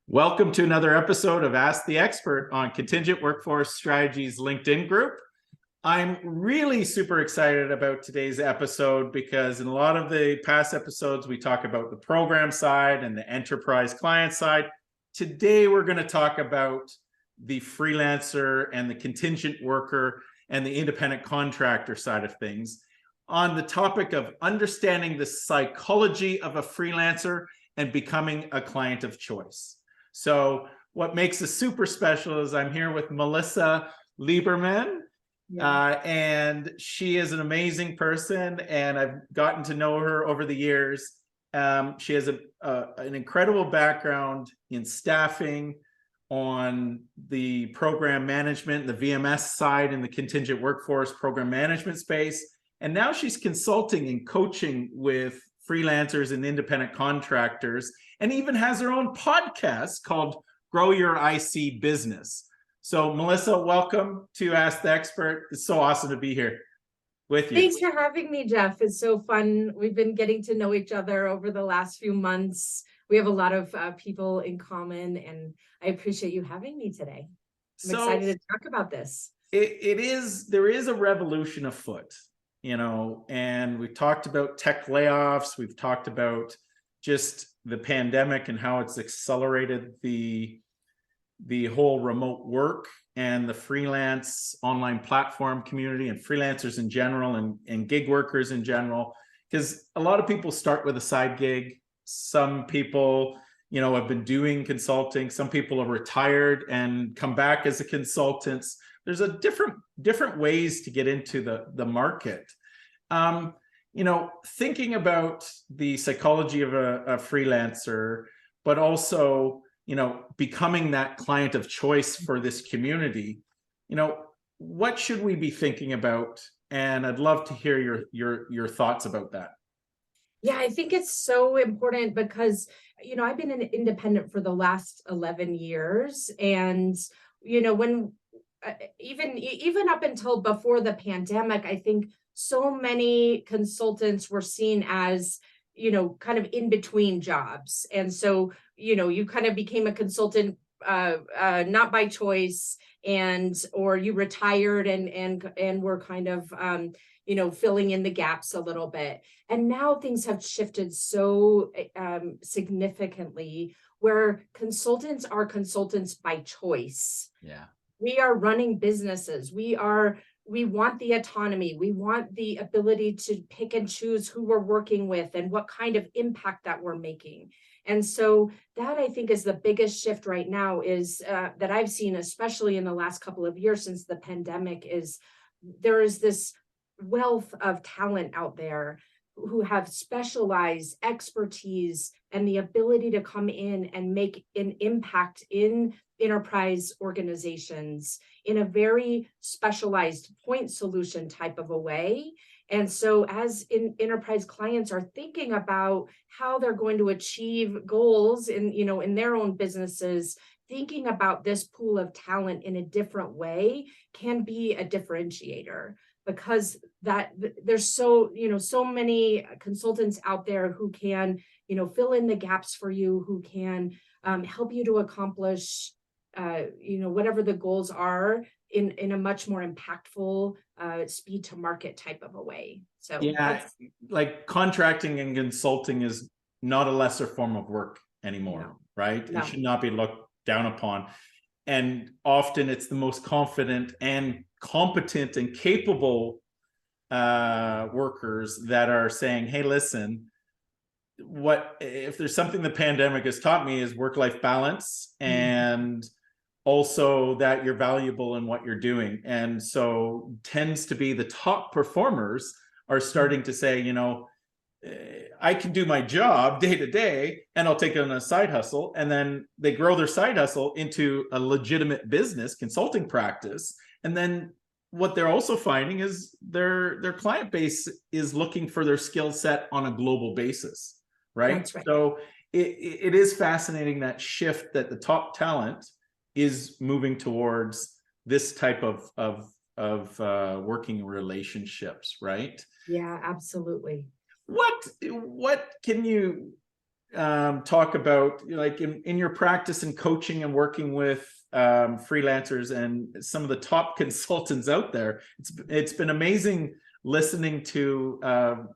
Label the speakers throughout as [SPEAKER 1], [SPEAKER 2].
[SPEAKER 1] Welcome to another episode of Ask the Expert on Contingent Workforce Strategies LinkedIn group. I'm really super excited about today's episode because in a lot of the past episodes, we talk about the program side and the enterprise client side. Today, we're going to talk about the freelancer and the contingent worker and the independent contractor side of things on the topic of understanding the psychology of a freelancer and becoming a client of choice. So what makes us super special is I'm here with Melisa Liberman, and she is an amazing person, and I've gotten to know her over the years. She has an incredible background in staffing, on the program management, the VMS side, in the contingent workforce program management space, and now she's consulting and coaching with freelancers and independent contractors, and even has her own podcast called Grow Your IC Business. So Melisa, welcome to Ask the Expert. It's so awesome to be here with you.
[SPEAKER 2] Thanks for having me, Jeff. It's so fun. We've been getting to know each other over the last few months. We have a lot of people in common, and I appreciate you having me today. I'm excited to talk about this.
[SPEAKER 1] There is a revolution afoot, and we've talked about tech layoffs. We've talked about just the pandemic and how it's accelerated the whole remote work and the freelance online platform community and freelancers in general and gig workers in general. Because a lot of people start with a side gig. Some people, have been doing consulting. Some people are retired and come back as a consultants. There's a different ways to get into the market. Thinking about the psychology of a freelancer, but also, becoming that client of choice for this community, what should we be thinking about? And I'd love to hear your thoughts about that.
[SPEAKER 2] Yeah, I think it's so important because, I've been an independent for the last 11 years. And, when even up until before the pandemic, I think so many consultants were seen as, kind of in between jobs. And so, you kind of became a consultant, not by choice, or you retired and were kind of, filling in the gaps a little bit. And now things have shifted so significantly, where consultants are consultants by choice.
[SPEAKER 1] Yeah.
[SPEAKER 2] We are running businesses. We want the autonomy. We want the ability to pick and choose who we're working with and what kind of impact that we're making. And so that, I think, is the biggest shift right now is that I've seen, especially in the last couple of years since the pandemic, is there is this wealth of talent out there who have specialized expertise and the ability to come in and make an impact in enterprise organizations in a very specialized point solution type of a way. And so as enterprise clients are thinking about how they're going to achieve goals in their own businesses, thinking about this pool of talent in a different way can be a differentiator, because that there's so many consultants out there who can, fill in the gaps for you, who can help you to accomplish, whatever the goals are in a much more impactful speed to market type of a way. So
[SPEAKER 1] yeah, like contracting and consulting is not a lesser form of work anymore, right? No. It should not be looked down upon. And often it's the most confident and competent and capable workers that are saying, hey, listen, if there's something the pandemic has taught me is work-life balance, and also that you're valuable in what you're doing. And so tends to be the top performers are starting to say, I can do my job day to day and I'll take it on a side hustle. And then they grow their side hustle into a legitimate business consulting practice. And then what they're also finding is their client base is looking for their skill set on a global basis, right?
[SPEAKER 2] That's right.
[SPEAKER 1] So it is fascinating, that shift, that the top talent is moving towards this type of working relationships, right?
[SPEAKER 2] Yeah, absolutely.
[SPEAKER 1] What can you talk about, like, in your practice and coaching and working with freelancers and some of the top consultants out there. It's been amazing listening to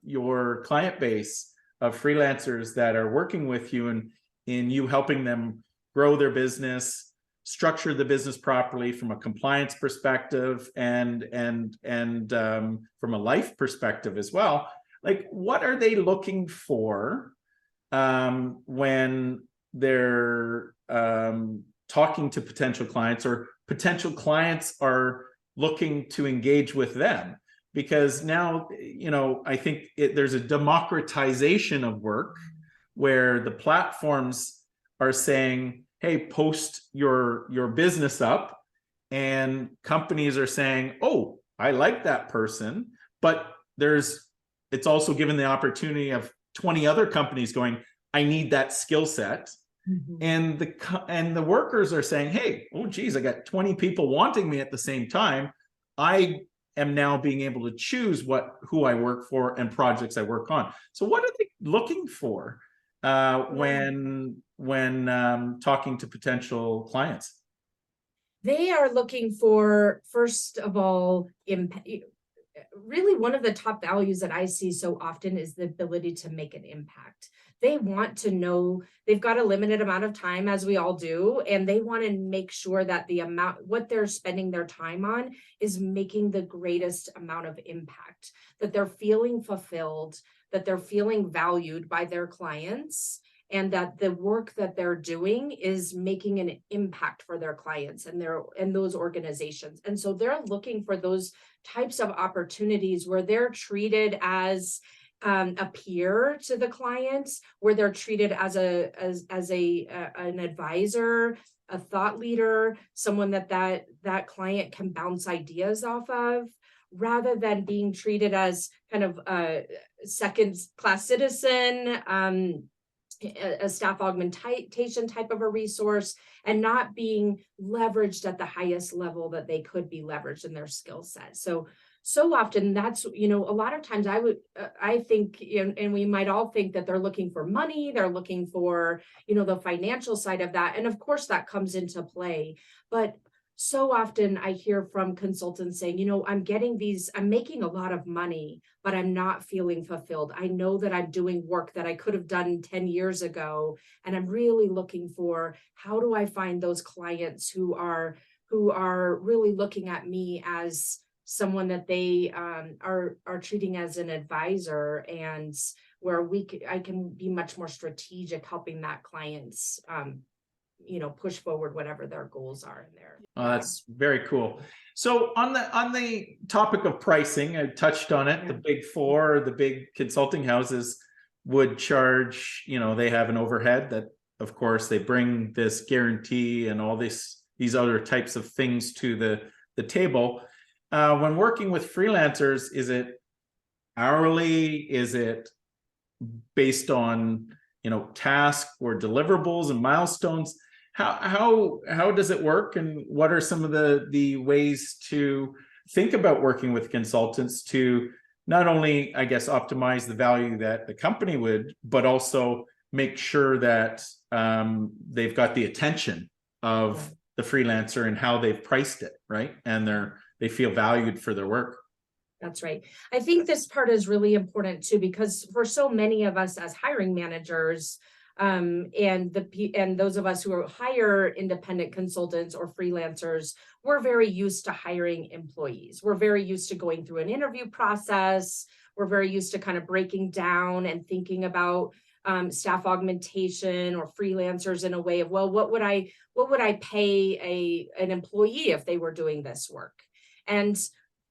[SPEAKER 1] your client base of freelancers that are working with you, and in you helping them grow their business, structure the business properly from a compliance perspective, and from a life perspective as well. Like, what are they looking for when they're talking to potential clients, or potential clients are looking to engage with them? Because now, I think there's a democratization of work where the platforms are saying, hey, post your business up, and companies are saying, oh, I like that person, but it's also given the opportunity of 20 other companies going, I need that skill set. And the workers are saying, hey, oh geez, I got 20 people wanting me at the same time. I am now being able to choose who I work for and projects I work on. So what are they looking for when talking to potential clients?
[SPEAKER 2] They are looking for, first of all, impact. Really, one of the top values that I see so often is the ability to make an impact. They want to know they've got a limited amount of time, as we all do, and they want to make sure that what they're spending their time on is making the greatest amount of impact, that they're feeling fulfilled, that they're feeling valued by their clients, and that the work that they're doing is making an impact for their clients and those organizations. And so they're looking for those types of opportunities where they're treated as a peer to the clients, where they're treated as an advisor, a thought leader, someone that client can bounce ideas off of, rather than being treated as kind of a second-class citizen, a staff augmentation type of a resource, and not being leveraged at the highest level that they could be leveraged in their skill set. So often that's, a lot of times I think, and we might all think that they're looking for money, they're looking for, the financial side of that. And of course that comes into play, but so often I hear from consultants saying, I'm making a lot of money, but I'm not feeling fulfilled. I know that I'm doing work that I could have done 10 years ago. And I'm really looking for, how do I find those clients who are really looking at me as someone that they are treating as an advisor, and where I can be much more strategic helping that clients push forward whatever their goals are in there.
[SPEAKER 1] That's very cool. So on the topic of pricing, I touched on it. The big four, the big consulting houses would charge, they have an overhead that, of course, they bring this guarantee and all these other types of things to the table. When working with freelancers, is it hourly? Is it based on, task or deliverables and milestones? How does it work, and what are some of the ways to think about working with consultants to not only, I guess, optimize the value that the company would, but also make sure that they've got the attention of the freelancer and how they've priced it, right? And they feel valued for their work.
[SPEAKER 2] That's right. I think this part is really important too, because for so many of us as hiring managers, and those of us who hire independent consultants or freelancers, we're very used to hiring employees. We're very used to going through an interview process. We're very used to kind of breaking down and thinking about staff augmentation or freelancers in a way of, well, what would I pay an employee if they were doing this work? And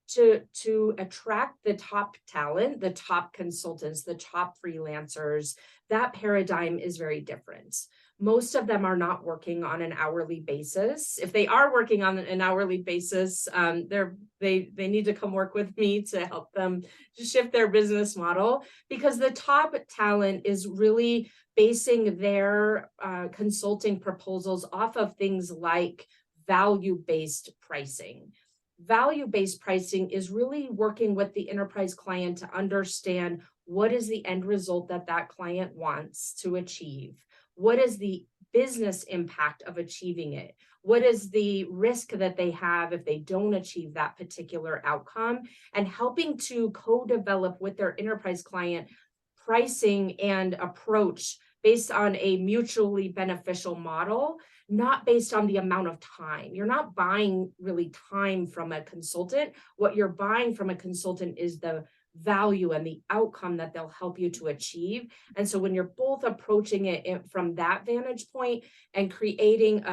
[SPEAKER 2] to attract the top talent, the top consultants, the top freelancers, that paradigm is very different. Most of them are not working on an hourly basis. If they are working on an hourly basis, they need to come work with me to help them to shift their business model, because the top talent is really basing their consulting proposals off of things like value-based pricing. Value-based pricing is really working with the enterprise client to understand what is the end result that that client wants to achieve? What is the business impact of achieving it? What is the risk that they have if they don't achieve that particular outcome? And helping to co-develop with their enterprise client pricing and approach based on a mutually beneficial model, not based on the amount of time. You're not buying really time from a consultant. What you're buying from a consultant is the value and the outcome that they'll help you to achieve. And so when you're both approaching it from that vantage point and creating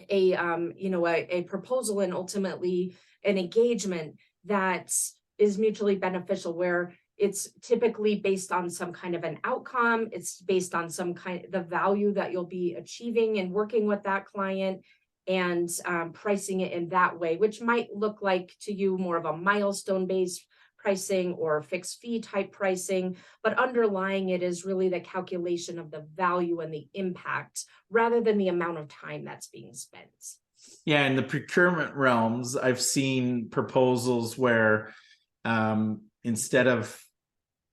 [SPEAKER 2] a proposal and ultimately an engagement that is mutually beneficial, where it's typically based on some kind of an outcome, it's based on some kind of the value that you'll be achieving and working with that client, and pricing it in that way, which might look like to you more of a milestone based pricing or fixed fee type pricing, but underlying it is really the calculation of the value and the impact rather than the amount of time that's being spent.
[SPEAKER 1] Yeah, in the procurement realms, I've seen proposals where instead of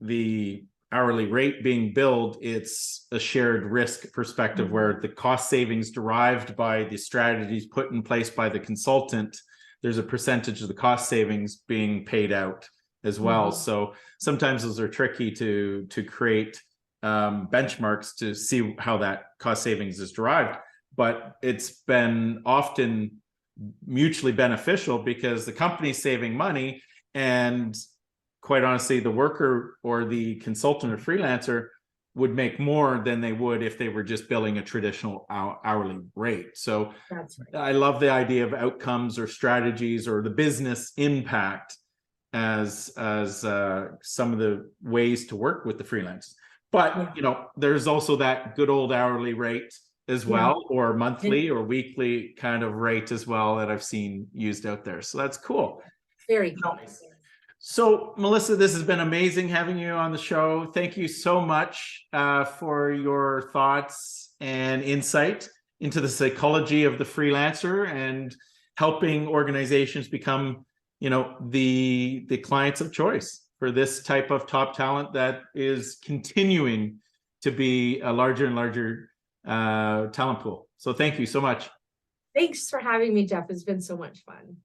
[SPEAKER 1] the hourly rate being billed, it's a shared risk perspective where the cost savings derived by the strategies put in place by the consultant, there's a percentage of the cost savings being paid out as well. So sometimes those are tricky to create benchmarks to see how that cost savings is derived, but it's been often mutually beneficial because the company's saving money, and quite honestly, the worker or the consultant or freelancer would make more than they would if they were just billing a traditional hourly rate. So
[SPEAKER 2] that's right.
[SPEAKER 1] I love the idea of outcomes or strategies or the business impact as some of the ways to work with the freelancers. But there's also that good old hourly rate as well, or monthly or weekly kind of rate as well that I've seen used out there. So that's cool.
[SPEAKER 2] Very cool.
[SPEAKER 1] So Melisa, this has been amazing having you on the show. Thank you so much for your thoughts and insight into the psychology of the freelancer and helping organizations become the clients of choice for this type of top talent that is continuing to be a larger and larger talent pool. So thank you so much.
[SPEAKER 2] Thanks for having me, Jeff. It's been so much fun.